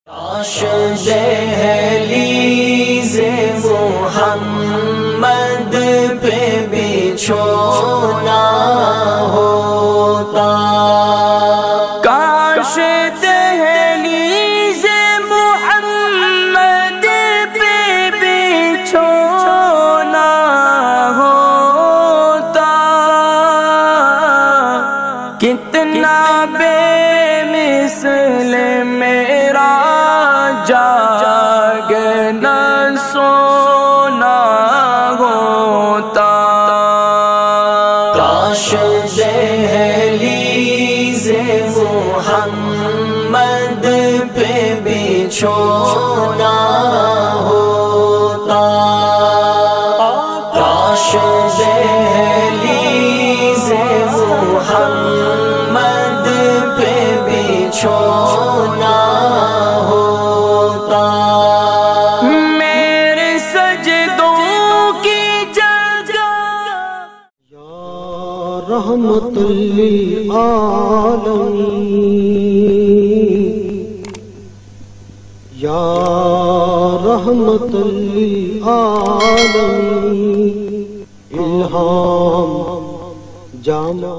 کاش دہلیز محمد پہ بچھونا ہوتا، کاش دہلیز محمد پہ بچھونا ہوتا، کتنا بے مثل میرا جاگنا سونا ہوتا، کاش دہلیز محمد پہ بچھونا ہوتا، کاش دہلیز محمد پہ بچھونا ہوتا، میرے سجدوں کی جگہ یا رحمت للعالمین، یا رحمت للعالمین، الہام جامع